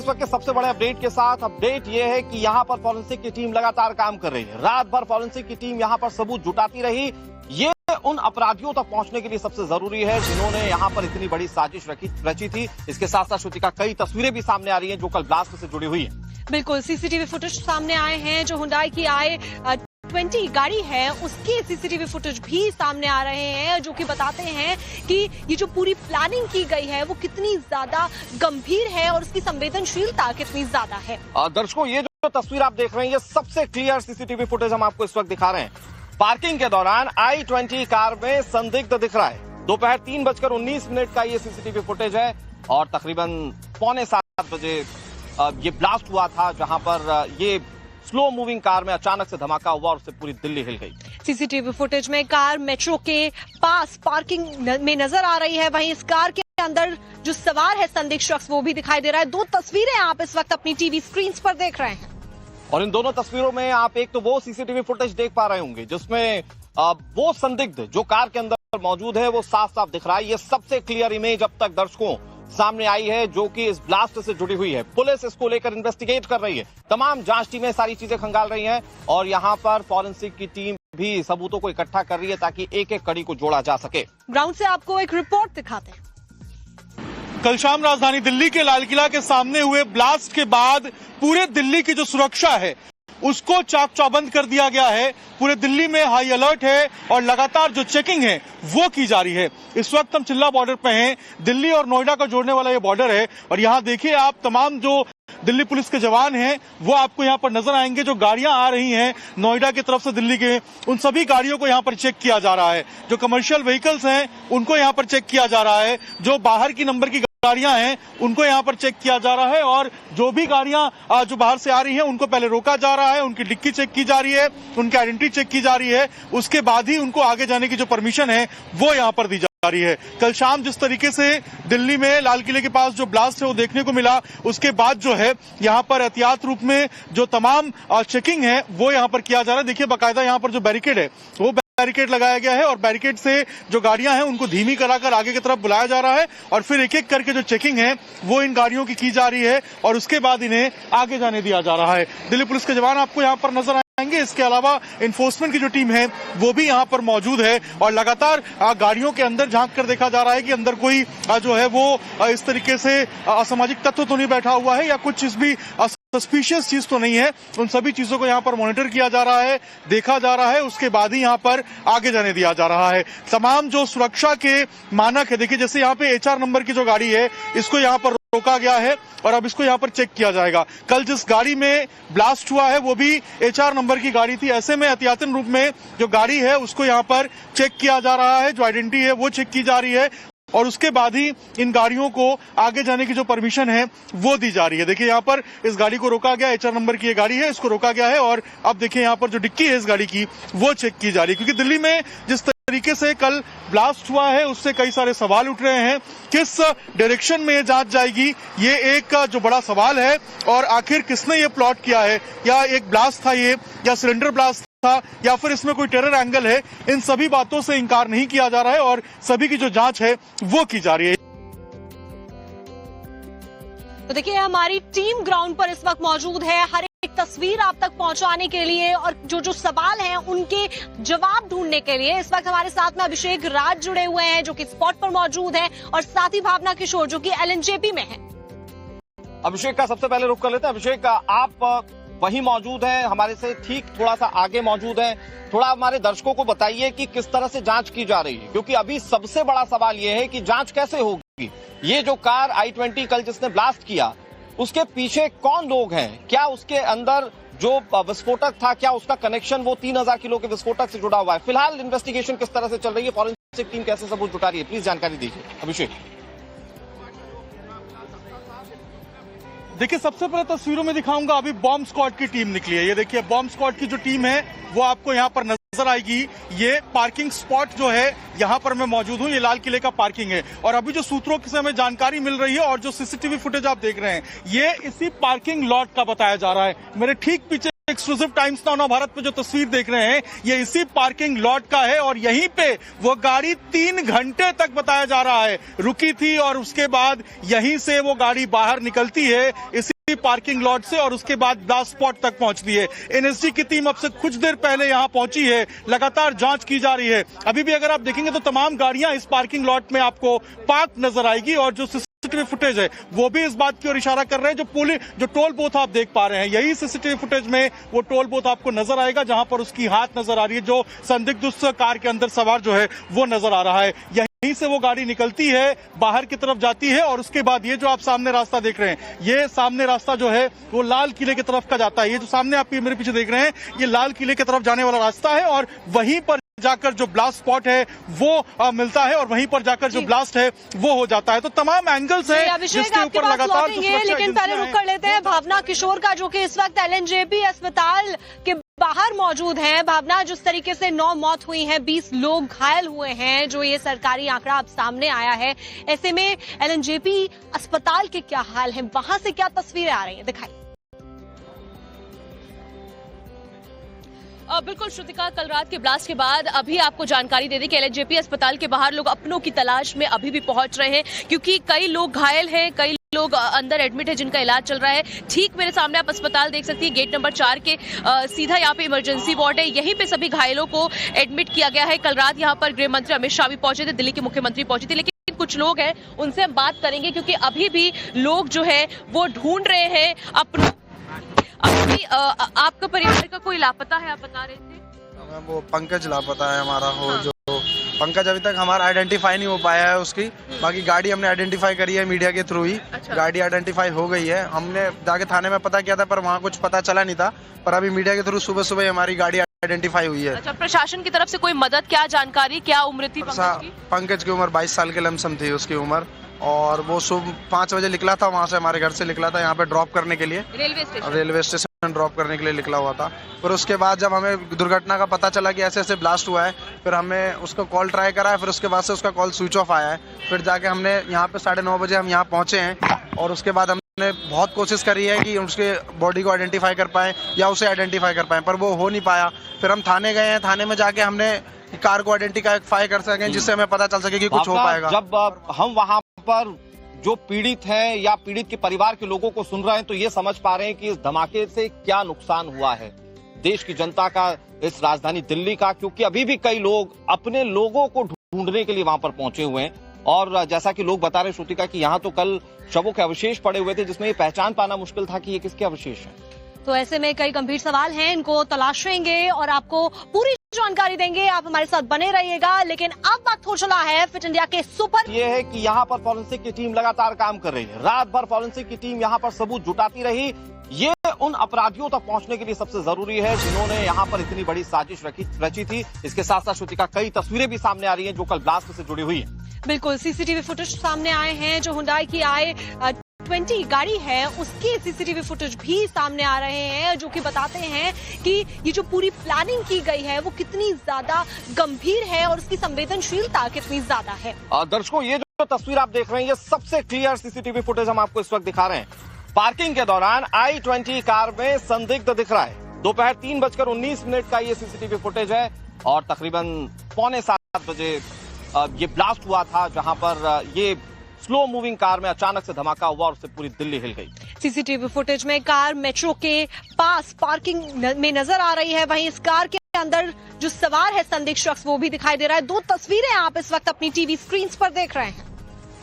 वक्त के सबसे बड़े अपडेट के साथ अपडेट ये है कि यहां पर फॉरेंसिक की टीम लगातार काम कर रही है। रात भर फॉरेंसिक की टीम यहां पर सबूत जुटाती रही। ये उन अपराधियों तक पहुंचने के लिए सबसे जरूरी है जिन्होंने यहां पर इतनी बड़ी साजिश रची थी। इसके साथ साथ श्रुतिका कई तस्वीरें भी सामने आ रही हैं जो कल ब्लास्ट से जुड़ी हुई है। बिल्कुल, सीसीटीवी फुटेज सामने आए हैं। जो हुंडई की i20 गाड़ी है उसके सीसीटीवी फुटेज भी सामने आ रहे हैं जो कि बताते हैं कि ये जो पूरी प्लानिंग की गई है वो कितनी ज्यादा गंभीर है और उसकी संवेदनशीलता कितनी ज्यादा है। दर्शकों, ये जो तस्वीर आप देख रहे हैं ये सबसे क्लियर सीसीटीवी फुटेज हम आपको इस वक्त दिखा रहे हैं। पार्किंग के दौरान i20 कार में संदिग्ध दिख रहा है। दोपहर 3:19 का ये सीसीटीवी फुटेज है और तकरीबन 6:45 बजे ये ब्लास्ट हुआ था, जहां पर ये स्लो मूविंग कार में अचानक से धमाका हुआ और उससे पूरी दिल्ली हिल गई। सीसीटीवी फुटेज में कार मेट्रो के पास पार्किंग में नजर आ रही है। वहीं इस कार के अंदर जो सवार है संदिग्ध शख्स वो भी दिखाई दे रहा है। 2 तस्वीरें आप इस वक्त अपनी टीवी स्क्रीन पर देख रहे हैं और इन दोनों तस्वीरों में आप एक तो वो सीसीटीवी फुटेज देख पा रहे होंगे जिसमें वो संदिग्ध जो कार के अंदर मौजूद है वो साफ साफ दिख रहा है। ये सबसे क्लियर इमेज अब तक दर्शकों सामने आई है जो कि इस ब्लास्ट से जुड़ी हुई है। पुलिस इसको लेकर इन्वेस्टिगेट कर रही है। तमाम जांच टीमें सारी चीजें खंगाल रही हैं और यहां पर फॉरेंसिक की टीम भी सबूतों को इकट्ठा कर रही है ताकि एक एक कड़ी को जोड़ा जा सके। ग्राउंड से आपको एक रिपोर्ट दिखाते हैं। कल शाम राजधानी दिल्ली के लाल किला के सामने हुए ब्लास्ट के बाद पूरे दिल्ली की जो सुरक्षा है उसको चाक चौबंद कर दिया गया है। पूरे दिल्ली में हाई अलर्ट है और लगातार जो चेकिंग है वो की जा रही है। इस वक्त हम चिल्ला बॉर्डर पे हैं। दिल्ली और नोएडा को जोड़ने वाला ये बॉर्डर है और यहाँ देखिए आप तमाम जो दिल्ली पुलिस के जवान हैं वो आपको यहाँ पर नजर आएंगे। जो गाड़ियां आ रही हैं नोएडा की तरफ से दिल्ली के, उन सभी गाड़ियों को यहाँ पर चेक किया जा रहा है। जो कमर्शियल व्हीकल्स हैं उनको यहाँ पर चेक किया जा रहा है। जो बाहर की नंबर की गाड़ियां हैं उनको यहाँ पर चेक किया जा रहा है और जो भी गाड़ियां जो बाहर से आ रही हैं उनको पहले रोका जा रहा है, उनकी डिक्की चेक की जा रही है, उनकी आइडेंटिटी चेक की जा रही है। उसके बाद ही उनको आगे जाने की जो परमिशन है वो यहाँ पर दी जा रही है। कल शाम जिस तरीके से दिल्ली में लाल किले के पास जो ब्लास्ट है वो देखने को मिला, उसके बाद जो है यहाँ पर एहतियात रूप में जो तमाम चेकिंग है वो यहाँ पर किया जा रहा है। देखिए बाकायदा यहाँ पर जो बैरिकेड है वो बैरिकेड लगाया गया है और बैरिकेड से जो गाड़ियां हैं उनको धीमी कराकर आगे की तरफ बुलाया जा रहा है और फिर एक एक करके जो चेकिंग है वो इन गाड़ियों की जा रही है और उसके बाद इन्हें आगे जाने दिया जा रहा है। दिल्ली पुलिस के जवान आपको यहाँ पर नजर आएंगे। इसके अलावा इन्फोर्समेंट की जो टीम है वो भी यहाँ पर मौजूद है और लगातार गाड़ियों के अंदर झांक कर देखा जा रहा है कि अंदर कोई जो है वो इस तरीके से असामाजिक तत्व तो नहीं बैठा हुआ है या कुछ चीज भी सस्पिशियस चीज तो नहीं है। उन सभी चीजों को यहाँ पर मॉनिटर किया जा रहा है, देखा जा रहा है, उसके बाद ही यहाँ पर आगे जाने दिया जा रहा है। तमाम जो सुरक्षा के मानक है, देखिए जैसे यहाँ पे HR नंबर की जो गाड़ी है इसको यहाँ पर रोका गया है और अब इसको यहाँ पर चेक किया जाएगा। कल जिस गाड़ी में ब्लास्ट हुआ है वो भी HR नंबर की गाड़ी थी। ऐसे में एहतियातन रूप में जो गाड़ी है उसको यहाँ पर चेक किया जा रहा है, जो आइडेंटिटी है वो चेक की जा रही है और उसके बाद ही इन गाड़ियों को आगे जाने की जो परमिशन है वो दी जा रही है। देखिए यहाँ पर इस गाड़ी को रोका गया, HR नंबर की ये गाड़ी है, इसको रोका गया है और अब देखिए यहाँ पर जो डिक्की है इस गाड़ी की वो चेक की जा रही है। क्योंकि दिल्ली में जिस तरीके से कल ब्लास्ट हुआ है उससे कई सारे सवाल उठ रहे हैं। किस डायरेक्शन में ये जांच जाएगी ये एक जो बड़ा सवाल है और आखिर किसने ये प्लॉट किया है, या एक ब्लास्ट था ये या सिलेंडर ब्लास्ट था या फिर इसमें कोई टेरर एंगल है, इन सभी बातों से इंकार नहीं किया जा रहा है और सभी की जो जांच है वो की जा रही है। तो देखिए हमारी टीम ग्राउंड पर इस वक्त मौजूद है हर एक तस्वीर आप तक पहुंचाने के लिए और जो सवाल हैं उनके जवाब ढूंढने के लिए। इस वक्त हमारे साथ में अभिषेक राज जुड़े हुए हैं जो कि स्पॉट पर मौजूद है और साथ ही भावना किशोर जो कि LNJP में है। अभिषेक का सबसे पहले रुख कर लेते हैं। अभिषेक, आप वहीं मौजूद हैं, हमारे से ठीक थोड़ा सा आगे मौजूद हैं। थोड़ा हमारे दर्शकों को बताइए कि किस तरह से जांच की जा रही है, क्योंकि अभी सबसे बड़ा सवाल यह है कि जांच कैसे होगी। ये जो कार i20 कल जिसने ब्लास्ट किया उसके पीछे कौन लोग हैं, क्या उसके अंदर जो विस्फोटक था क्या उसका कनेक्शन वो 3000 किलो के विस्फोटक से जुड़ा हुआ है। फिलहाल इन्वेस्टिगेशन किस तरह से चल रही है, फॉरेंसिक टीम कैसे सबूत जुटा रही है, प्लीज जानकारी दीजिए अभिषेक। देखिए सबसे पहले तस्वीरों में दिखाऊंगा अभी बॉम्ब स्क्वाड की टीम निकली है। ये देखिए बॉम्ब स्क्वाड की जो टीम है वो आपको यहाँ पर नजर आएगी। ये पार्किंग स्पॉट जो है यहाँ पर मैं मौजूद हूँ, ये लाल किले का पार्किंग है और अभी जो सूत्रों से हमें जानकारी मिल रही है और जो सीसीटीवी फुटेज आप देख रहे हैं ये इसी पार्किंग लॉट का बताया जा रहा है। मेरे ठीक पीछे एक्सक्लूसिव टाइम्स नाउ भारत पे जो तस्वीर देख रहे हैं ये इसी पार्किंग लॉट का है और यहीं पे वो गाड़ी 3 घंटे तक बताया जा रहा है रुकी थी और उसके बाद यहीं से वो गाड़ी बाहर निकलती है। इसी पार्किंग लॉट से और उसके बाद ब्लास्ट स्पॉट तक पहुंचती है। एनएसजी की टीम अब से कुछ देर पहले यहां पहुंची है, लगातार जांच की जा रही है। अभी भी अगर आप देखेंगे तो तमाम गाड़ियां इस पार्किंग लॉट में आपको पार्क नजर आएगी और जो सीसीटीवी फुटेज है वो भी इस बात की ओर इशारा कर रहे हैं। जो टोल बूथ आप देख पा रहे हैं, यही सीसीटीवी फुटेज में वो टोल बूथ आपको नजर आएगा जहां पर उसकी हाथ नजर आ रही है, जो संदिग्ध उस कार के अंदर सवार जो है वो नजर आ रहा है। यहीं से वो गाड़ी निकलती है, बाहर की तरफ जाती है और उसके बाद ये जो आप सामने रास्ता देख रहे हैं, ये सामने रास्ता जो है वो लाल किले की तरफ का जाता है। ये जो सामने आप मेरे पीछे देख रहे हैं, ये लाल किले की तरफ जाने वाला रास्ता है और वहीं पर जाकर जो ब्लास्ट स्पॉट है वो मिलता है और वहीं पर जाकर जो ब्लास्ट है वो हो जाता है। तो तमाम एंगल्स हैं जिसके ऊपर लगातार लेकिन पहले रुक कर लेते हैं भावना किशोर का, जो कि इस वक्त एलएनजेपी अस्पताल के बाहर मौजूद हैं। भावना, जिस तरीके से 9 मौत हुई हैं, 20 लोग घायल हुए हैं, जो ये सरकारी आंकड़ा अब सामने आया है, ऐसे में एलएनजेपी अस्पताल के क्या हाल है, वहां से क्या तस्वीरें आ रही हैं, दिखाइए। बिल्कुल श्रुतिका, कल रात के ब्लास्ट के बाद अभी आपको जानकारी दे दी कि एलएनजेपी अस्पताल के बाहर लोग अपनों की तलाश में अभी भी पहुंच रहे हैं, क्योंकि कई लोग घायल हैं, कई लोग अंदर एडमिट है जिनका इलाज चल रहा है। ठीक मेरे सामने आप अस्पताल देख सकती है, गेट नंबर 4 के सीधा यहाँ पे इमरजेंसी वार्ड है, यहीं पे सभी घायलों को एडमिट किया गया है। कल रात यहाँ पर गृह मंत्री अमित शाह भी पहुंचे थे, दिल्ली के मुख्यमंत्री पहुंचे थे, लेकिन कुछ लोग हैं उनसे हम बात करेंगे, क्योंकि अभी भी लोग जो है वो ढूंढ रहे हैं अपनी आपका परिवार का कोई लापता है, आप बता रहे थे। वो पंकज लापता है हमारा, हो जो पंकज अभी तक हमारा आइडेंटिफाई नहीं हो पाया है उसकी। बाकी गाड़ी हमने आइडेंटिफाई करी है मीडिया के थ्रू ही। गाड़ी आइडेंटिफाई हो गई है, हमने जाके थाने में पता किया था पर वहाँ कुछ पता चला नहीं था, पर अभी मीडिया के थ्रू सुबह सुबह हमारी गाड़ी आइडेंटिफाई हुई है। अच्छा, प्रशासन की तरफ से कोई मदद, क्या जानकारी, क्या उम्र थी पंकज की उम्र 22 साल के लमसम थी उसकी उम्र, और वो सुबह 5 बजे निकला था, वहाँ से हमारे घर से निकला था यहाँ पे ड्रॉप करने के लिए, रेलवे स्टेशन ड्रॉप करने के लिए निकला हुआ था। फिर उसके बाद जब हमें दुर्घटना का पता चला कि ऐसे ऐसे ब्लास्ट हुआ है, फिर हमने उसको कॉल ट्राई करा है, फिर उसके बाद से उसका कॉल स्विच ऑफ आया है। फिर जाके हमने यहाँ पे 9:30 बजे हम यहाँ पहुँचे हैं और उसके बाद हमने बहुत कोशिश करी है कि उसके बॉडी को आइडेंटिफाई कर पाएँ या उसे आइडेंटिफाई कर पाएँ, पर वो हो नहीं पाया। फिर हम थाने गए हैं, थाने में जाके हमने कार को आइडेंटिफाई कर सकें जिससे हमें पता चल सके कि कुछ हो पाएगा। जब हम वहाँ पर जो पीड़ित हैं या पीड़ित के परिवार के लोगों को सुन रहे हैं, तो ये समझ पा रहे हैं कि इस धमाके से क्या नुकसान हुआ है देश की जनता का, इस राजधानी दिल्ली का, क्योंकि अभी भी कई लोग अपने लोगों को ढूंढने के लिए वहां पर पहुंचे हुए हैं। और जैसा कि लोग बता रहे श्रुतिका कि यहाँ तो कल शवों के अवशेष पड़े हुए थे, जिसमें ये पहचान पाना मुश्किल था कि ये किसके अवशेष हैं। तो ऐसे में कई गंभीर सवाल हैं, इनको तलाशेंगे और आपको पूरी जानकारी देंगे। आप हमारे साथ बने रहिएगा। लेकिन अब वक्त हो चला है फिट इंडिया के सुपर। ये है कि यहाँ पर फॉरेंसिक की टीम लगातार काम कर रही है, रात भर फॉरेंसिक की टीम यहाँ पर सबूत जुटाती रही। ये उन अपराधियों तक पहुंचने के लिए सबसे जरूरी है जिन्होंने यहाँ पर इतनी बड़ी साजिश रची थी। इसके साथ साथ श्रुतिका, कई तस्वीरें भी सामने आ रही हैं जो कल ब्लास्ट से जुड़ी हुई है। बिल्कुल, सीसीटीवी फुटेज सामने आए हैं, जो हुंडई की i20 गाड़ी है उसके सीसीटीवी फुटेज भी सामने आ रहे हैं, जो कि बताते हैं कि ये जो पूरी प्लानिंग की गई है वो कितनी ज्यादा गंभीर है और उसकी संवेदनशीलता कितनी ज्यादा है। दर्शकों, ये जो तस्वीर आप देख रहे हैं, ये सबसे क्लियर सीसीटीवी फुटेज हम आपको इस वक्त दिखा रहे हैं। पार्किंग के दौरान i20 कार में संदिग्ध दिख रहा है। दोपहर 3:19 का ये सीसीटीवी फुटेज है और तकरीबन 6:45 बजे ये ब्लास्ट हुआ था, जहां पर ये स्लो मूविंग कार में अचानक से धमाका हुआ और उससे पूरी दिल्ली हिल गई। सीसीटीवी फुटेज में कार मेट्रो के पास पार्किंग में नजर आ रही है, वहीं इस कार के अंदर जो सवार है संदिग्ध शख्स वो भी दिखाई दे रहा है। 2 तस्वीरें आप इस वक्त अपनी टीवी स्क्रीन पर देख रहे हैं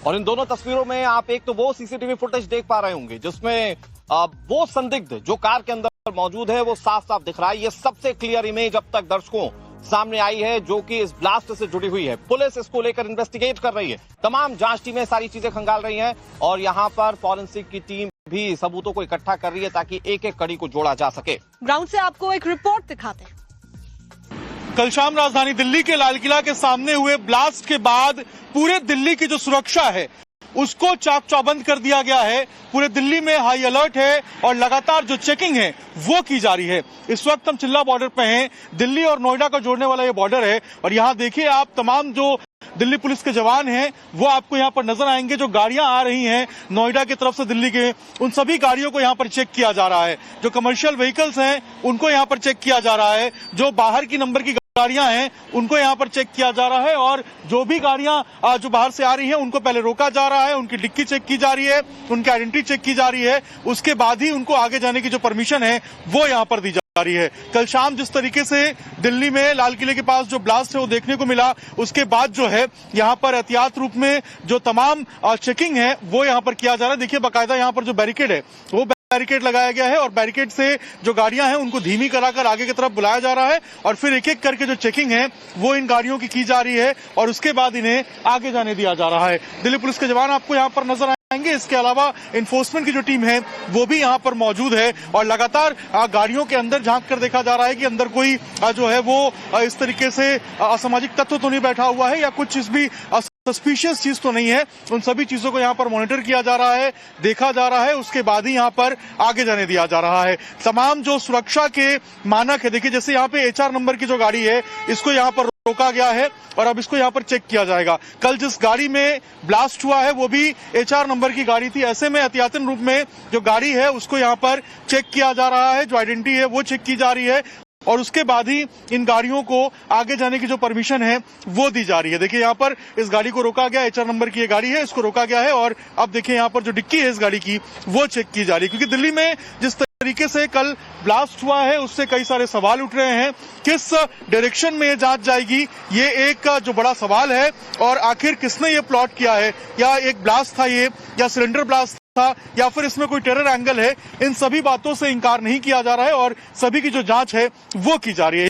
और इन दोनों तस्वीरों में आप एक तो वो सीसीटीवी फुटेज देख पा रहे होंगे जिसमें वो संदिग्ध जो कार के अंदर मौजूद है वो साफ साफ दिख रहा है। ये सबसे क्लियर इमेज अब तक दर्शकों सामने आई है जो कि इस ब्लास्ट से जुड़ी हुई है। पुलिस इसको लेकर इन्वेस्टिगेट कर रही है, तमाम जांच टीमें सारी चीजें खंगाल रही हैं और यहाँ पर फॉरेंसिक की टीम भी सबूतों को इकट्ठा कर रही है ताकि एक एक कड़ी को जोड़ा जा सके। ग्राउंड से आपको एक रिपोर्ट दिखाते हैं। कल शाम राजधानी दिल्ली के लाल किला के सामने हुए ब्लास्ट के बाद पूरे दिल्ली की जो सुरक्षा है उसको चाक चौबंद कर दिया गया है। पूरे दिल्ली में हाई अलर्ट है और लगातार जो चेकिंग है वो की जा रही है। इस वक्त हम चिल्ला बॉर्डर पे हैं, दिल्ली और नोएडा को जोड़ने वाला ये बॉर्डर है और यहाँ देखिए आप तमाम जो दिल्ली पुलिस के जवान हैं वो आपको यहाँ पर नजर आएंगे। जो गाड़ियां आ रही हैं नोएडा की तरफ से दिल्ली के, उन सभी गाड़ियों को यहाँ पर चेक किया जा रहा है। जो कमर्शियल व्हीकल्स हैं उनको यहाँ पर चेक किया जा रहा है। जो बाहर की नंबर की गाड़ियां हैं उनको यहाँ पर चेक किया जा रहा है और जो भी गाड़ियां जो बाहर से आ रही हैं उनको पहले रोका जा रहा है, उनकी डिक्की चेक की जा रही है, उनकी आइडेंटिटी चेक की जा रही है, उसके बाद ही उनको आगे जाने की जो परमिशन है वो यहाँ पर दी जा रही है। कल शाम जिस तरीके से दिल्ली में लाल किले के पास जो ब्लास्ट है वो देखने को मिला, उसके बाद जो है यहाँ पर एहतियात रूप में जो तमाम चेकिंग है वो यहाँ पर किया जा रहा है। देखिए बाकायदा यहाँ पर जो बैरिकेड है वो बैरिकेड लगाया गया है और बैरिकेड से जो गाड़ियां हैं उनको धीमी कराकर आगे की तरफ बुलाया जा रहा है और फिर एक एक करके जो चेकिंग है वो इन गाड़ियों की जा रही है और उसके बाद इन्हें आगे जाने दिया जा रहा है। दिल्ली पुलिस के जवान आपको यहाँ पर नजर आएंगे। इसके अलावा इन्फोर्समेंट की जो टीम है वो भी यहाँ पर मौजूद है और लगातार गाड़ियों के अंदर झांक कर देखा जा रहा है कि अंदर कोई जो है वो इस तरीके से असामाजिक तत्व तो नहीं बैठा हुआ है या कुछ चीज भी सस्पिशियस चीज तो नहीं है। उन सभी चीजों को यहाँ पर मॉनिटर किया जा रहा है, देखा जा रहा है, उसके बाद ही यहाँ पर आगे जाने दिया जा रहा है। तमाम जो सुरक्षा के मानक है, देखिए जैसे यहाँ पे HR नंबर की जो गाड़ी है इसको यहाँ पर रोका गया है और अब इसको यहाँ पर चेक किया जाएगा। कल जिस गाड़ी में ब्लास्ट हुआ है वो भी HR नंबर की गाड़ी थी, ऐसे में एहतियातन रूप में जो गाड़ी है उसको यहाँ पर चेक किया जा रहा है, जो आइडेंटिटी है वो चेक की जा रही है और उसके बाद ही इन गाड़ियों को आगे जाने की जो परमिशन है वो दी जा रही है। देखिए यहाँ पर इस गाड़ी को रोका गया, HR नंबर की ये गाड़ी है, इसको रोका गया है और अब देखिए यहाँ पर जो डिक्की है इस गाड़ी की वो चेक की जा रही है, क्योंकि दिल्ली में जिस तरीके से कल ब्लास्ट हुआ है उससे कई सारे सवाल उठ रहे हैं। किस डायरेक्शन में ये जांच जाएगी ये एक जो बड़ा सवाल है और आखिर किसने ये प्लॉट किया है, या एक ब्लास्ट था ये या सिलेंडर ब्लास्ट था या फिर इसमें कोई टेरर एंगल है, इन सभी बातों से इंकार नहीं किया जा रहा है और सभी की जो जांच है वो की जा रही है।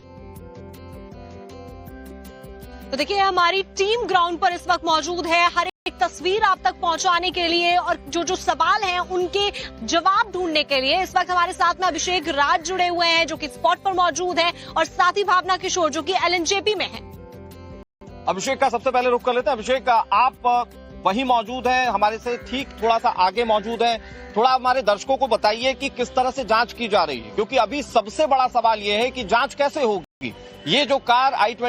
तो देखिए हमारी टीम ग्राउंड पर इस वक्त मौजूद है हर एक तस्वीर आप तक पहुंचाने के लिए और जो सवाल हैं उनके जवाब ढूंढने के लिए। इस वक्त हमारे साथ में अभिषेक राज जुड़े हुए हैं जो कि स्पॉट पर मौजूद है और साथ ही भावना किशोर जो कि LNJP में है। अभिषेक का सबसे पहले रुख कर लेते हैं। अभिषेक आप वहीं मौजूद है, हमारे से ठीक थोड़ा सा आगे मौजूद है, थोड़ा हमारे दर्शकों को बताइए कि किस तरह से जांच की जा रही है, क्योंकि अभी सबसे बड़ा सवाल यह है कि जांच कैसे होगी। ये जो कार I-20